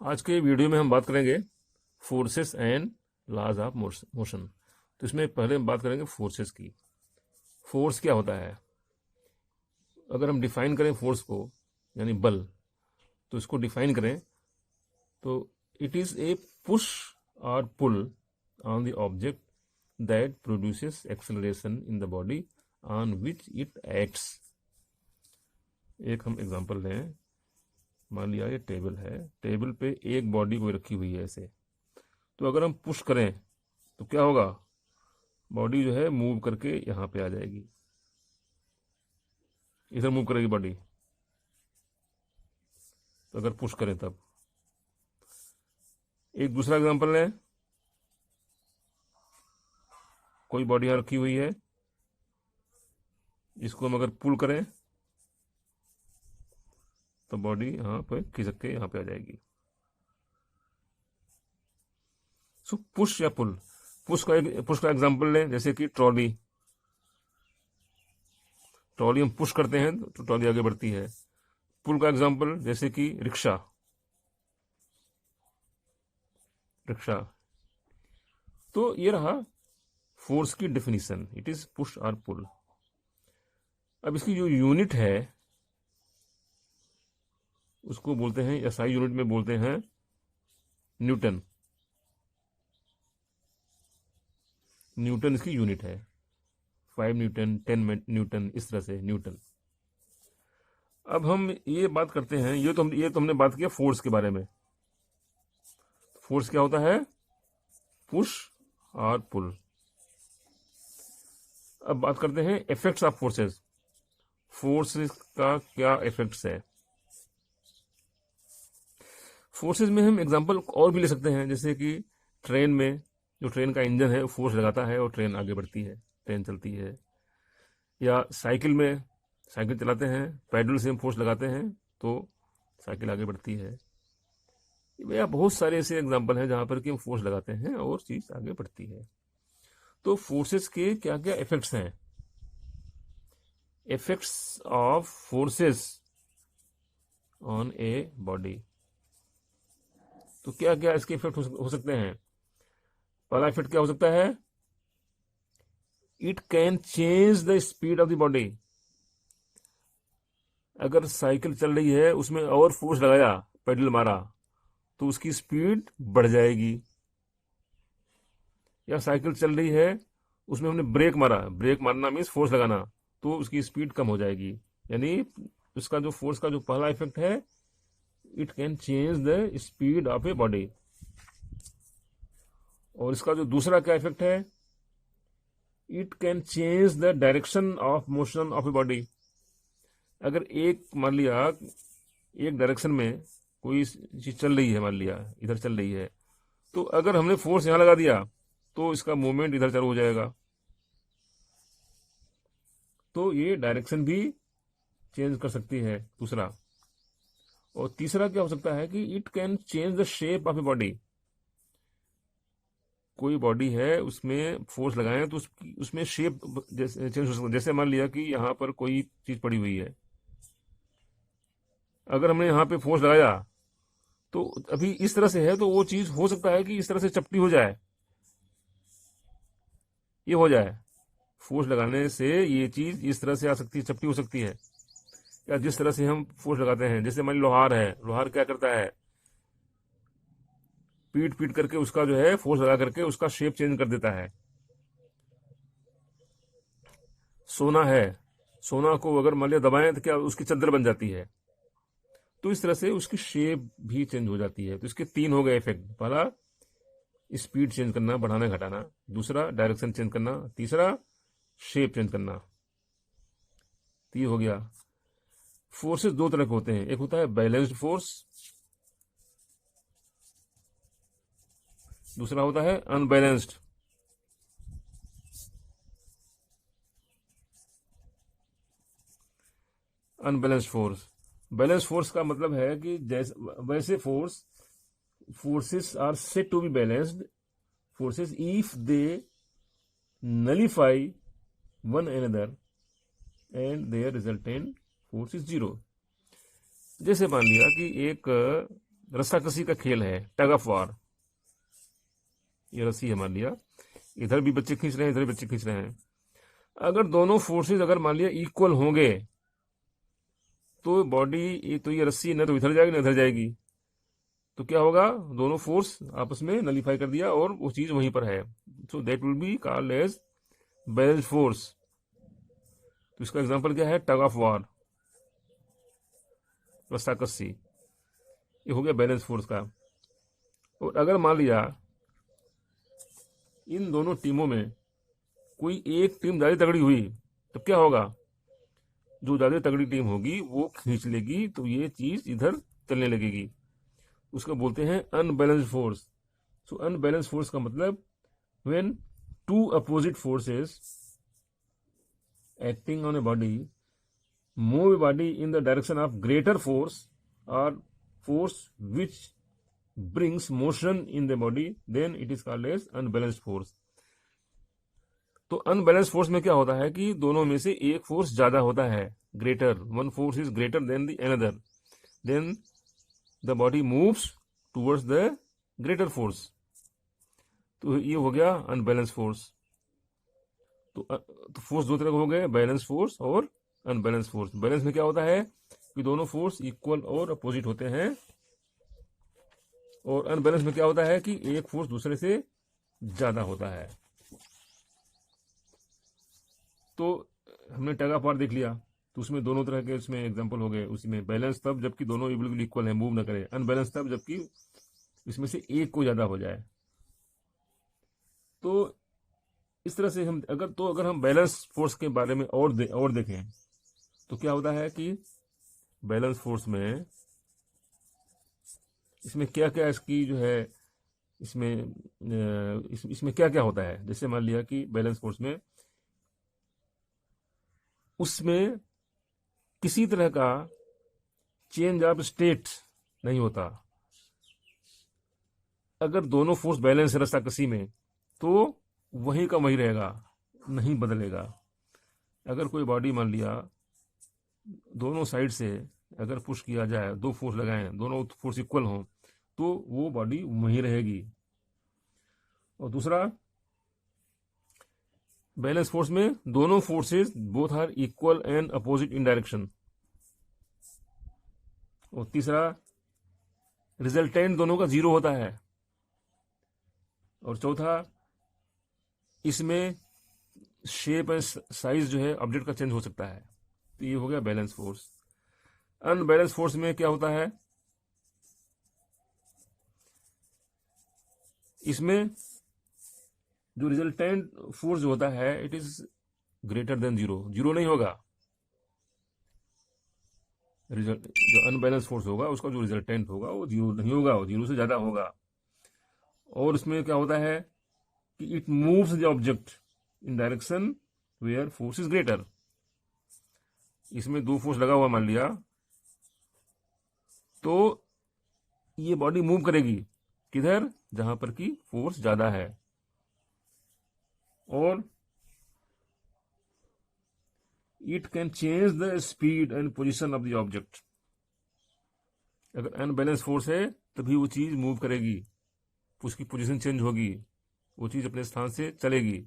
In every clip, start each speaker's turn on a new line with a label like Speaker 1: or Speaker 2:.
Speaker 1: आज के वीडियो में हम बात करेंगे forces and laws of motion. तो इसमें पहले हम बात करेंगे फोर्सेस की। फोर्स क्या होता है? अगर हम डिफाइन करें फोर्स को, यानी बल, तो इसको डिफाइन करें तो इट इज ए पुश और pull on the object that produces acceleration in the body on which it acts. एक हम एग्जांपल लें। मान लिया ये टेबल है, टेबल पे एक बॉडी कोई रखी हुई है ऐसे। तो अगर हम पुश करें तो क्या होगा? बॉडी जो है मूव करके यहाँ पे आ जाएगी, इधर मूव करेगी बॉडी। तो अगर पुश करें तब। एक दूसरा एग्जांपल लें। कोई बॉडी यहाँ रखी हुई है, इसको हम अगर पुल करें तो बॉडी यहाँ पे खिसक के यहाँ पे आ जाएगी। सो पुश या पुल। पुश का एग्जांपल लें, जैसे कि ट्रॉली हम पुश करते हैं तो ट्रॉली आगे बढ़ती है। पुल का एग्जांपल जैसे कि रिक्शा। तो ये रहा फोर्स की डेफिनेशन, इट इज पुश और पुल। अब इसकी जो यूनिट है उसको बोलते हैं, एसआई यूनिट में बोलते हैं न्यूटन। न्यूटन इसकी यूनिट है। 5 न्यूटन, 10 न्यूटन, इस तरह से न्यूटन। अब हम ये बात करते हैं, ये तो हमने बात किया फोर्स के बारे में। फोर्स क्या होता है? पुश और पुल। अब बात करते हैं इफेक्ट्स ऑफ फोर्सेस। फोर्सेस का क्या इफेक्ट्स है? फोर्सेस में हम एग्जांपल और भी ले सकते हैं, जैसे कि ट्रेन में जो ट्रेन का इंजन है वो फोर्स लगाता है और ट्रेन आगे बढ़ती है, ट्रेन चलती है। या साइकिल में, साइकिल चलाते हैं, पैडल से हम फोर्स लगाते हैं तो साइकिल आगे बढ़ती है। या बहुत सारे ऐसे एग्जांपल हैं जहां पर कि हम फोर्स लगाते हैं और चीज आगे बढ़ती है। तो फोर्सेस के क्या क्या इफेक्ट्स हैं? Effects of forces on a body. तो क्या क्या इसके इफेक्ट हो सकते हैं? पहला इफेक्ट क्या हो सकता है? It can change the speed of the body. अगर साइकिल चल रही है, उसमें और फोर्स लगाया, पेडल मारा, तो उसकी स्पीड बढ़ जाएगी। या साइकिल चल रही है, उसमें हमने ब्रेक मारा, ब्रेक मारना मीन्स फोर्स लगाना, तो उसकी स्पीड कम हो जाएगी। यानी उसका जो फोर्स का जो पहला इफेक्ट है, it can change the speed of a body. और इसका जो दूसरा क्या इफेक्ट है? It can change the direction of motion of a body. अगर एक, मान लिया एक डायरेक्शन में कोई चीज चल रही है, मान लिया इधर चल रही है, तो अगर हमने फोर्स यहां लगा दिया तो इसका मूवमेंट इधर चालू हो जाएगा। तो ये डायरेक्शन भी चेंज कर सकती है, दूसरा। और तीसरा क्या हो सकता है कि it can change the shape of a body. कोई बॉडी है, उसमें फोर्स लगाएं तो उसमें शेप चेंज हो सकता है। जैसे मान लिया कि यहाँ पर कोई चीज पड़ी हुई है, अगर हमने यहाँ पे फोर्स लगाया तो अभी इस तरह से है, तो वो चीज हो सकता है कि इस तरह से चपटी हो जाए, ये हो जाए। फोर्स लगाने से ये चीज इस तरह से आ सकती है, चपटी हो सकती है। या जिस तरह से हम फोर्स लगाते हैं, जैसे मान लो लोहार है, लोहार क्या करता है? पीट पीट करके उसका जो है फोर्स लगा करके उसका शेप चेंज कर देता है। सोना है, सोना को अगर मान लिया दबाएं तो क्या उसकी चद्दर बन जाती है। तो इस तरह से उसकी शेप भी चेंज हो जाती है। तो इसके 3 हो गए इफेक्ट। पहला स्पीड चेंज करना, बढ़ाना घटाना। दूसरा डायरेक्शन चेंज करना। तीसरा शेप चेंज करना। तो ये हो गया। फोर्सेस 2 तरह के होते हैं, एक होता है बैलेंस्ड फोर्स, दूसरा होता है unbalanced. Unbalanced force. Balance force का मतलब है कि जैसे वैसे forces are said to be balanced forces if they nullify one another and their resultant force is 0। जैसे मान लिया कि एक रस्साकसी का खेल है, टग ऑफ वार। ये रस्सी है मान लिया, इधर भी बच्चे खींच रहे हैं, इधर भी बच्चे खींच रहे हैं। अगर दोनों फोर्सेस अगर मान लिया इक्वल होंगे तो बॉडी, तो ये रस्सी न तो इधर जाएगी न इधर जाएगी, तो क्या होगा, दोनों फोर्स आपस में नलीफाई कर दिया और वो चीज वहीं पर है। So that will be called as balance force. तो इसका एग्जांपल क्या है, टग ऑफ वार, रस्साकसी। ये हो गया बैलेंस फोर्स का। और अगर मान लिया इन दोनों टीमों में कोई एक टीम ज्यादा तगड़ी हुई, तो क्या होगा, जो ज्यादा तगड़ी टीम होगी वो खींच लेगी, तो ये चीज इधर चलने लगेगी। उसको बोलते हैं unbalance force. So unbalance force का मतलब when two opposite forces acting on a body move a body in the direction of greater force or force which brings motion in the body, then it is called as unbalanced force. तो unbalance force में क्या होता है कि दोनों में से एक फोर्स ज्यादा होता है, greater, one force is greater than the other, then the body moves towards the greater force. तो ये हो गया अनबैलेंस फोर्स। तो फोर्स दो तरह के हो गए, बैलेंस फोर्स और अनबैलेंस फोर्स। बैलेंस में क्या होता है कि दोनों फोर्स इक्वल और अपोजिट होते हैं, और अनबैलेंस में क्या होता है कि एक फोर्स दूसरे से ज्यादा होता है। तो हमने टग ऑफ वार देख लिया, तो उसमें दोनों तरह के उसमें एग्जांपल हो गए। उसमें बैलेंस तब जबकि दोनों बिल्कुल इक्वल है, मूव ना करे। अनबैलेंस तब जबकि इसमें से एक को ज्यादा हो जाए। तो इस तरह से हम अगर हम बैलेंस फोर्स के बारे में और देखें तो क्या होता है कि बैलेंस फोर्स में इसमें क्या क्या इसकी जो है इसमें क्या क्या होता है। जैसे मान लिया कि बैलेंस फोर्स में उसमें किसी तरह का चेंज ऑफ स्टेट नहीं होता। अगर दोनों फोर्स बैलेंस है रस्साकसी में तो वही का वही रहेगा, नहीं बदलेगा। अगर कोई बॉडी मान लिया दोनों साइड से अगर पुश किया जाए, दो फोर्स लगाएं, दोनों फोर्स इक्वल हों, तो वो बॉडी वहीं रहेगी। और दूसरा, बैलेंस फोर्स में दोनों forces both are equal and opposite in direction. और तीसरा, रिजल्टेंट दोनों का जीरो होता है। और चौथा, इसमें शेप एंड साइज जो है ऑब्जेक्ट का चेंज हो सकता है। तो ये हो गया बैलेंस फोर्स। अनबैलेंस फोर्स में क्या होता है, इसमें जो रिजल्टेंट फोर्स जो होता है it is greater than zero. Zero नहीं होगा, जो अनबैलेंस फोर्स होगा उसका जो रिजल्टेंट होगा वो जीरो नहीं होगा, वो जीरो से ज्यादा होगा। और इसमें क्या होता है कि it moves the object in direction where force is greater. इसमें दो फोर्स लगा हुआ मान लिया, तो ये बॉडी मूव करेगी किधर, जहां पर की फोर्स ज्यादा है। और it can change the speed and position of the object. अगर अनबैलेंस फोर्स है तभी वो चीज मूव करेगी, उसकी पोजीशन चेंज होगी, वो चीज अपने स्थान से चलेगी।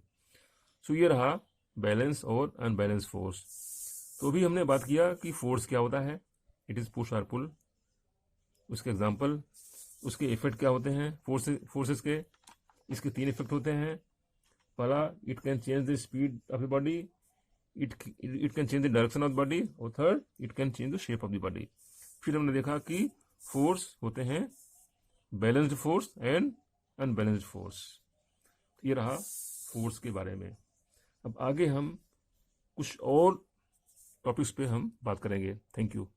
Speaker 1: सो ये रहा बैलेंस और अनबैलेंस फोर्स। तो भी हमने बात किया कि फोर्स क्या होता है, इट इज पुश और पुल। उसके एग्जांपल, उसके इफेक्ट क्या होते हैं फोर्सेस के। इसके तीन इफेक्ट होते हैं। पहला, it can change the speed of the body, it can change the direction of the body, और third, it can change the shape of the body. फिर हमने देखा कि फोर्स होते हैं balanced force and unbalanced force. ये रहा force के बारे में। अब आगे हम कुछ और टॉपिक्स पे हम बात करेंगे। Thank you.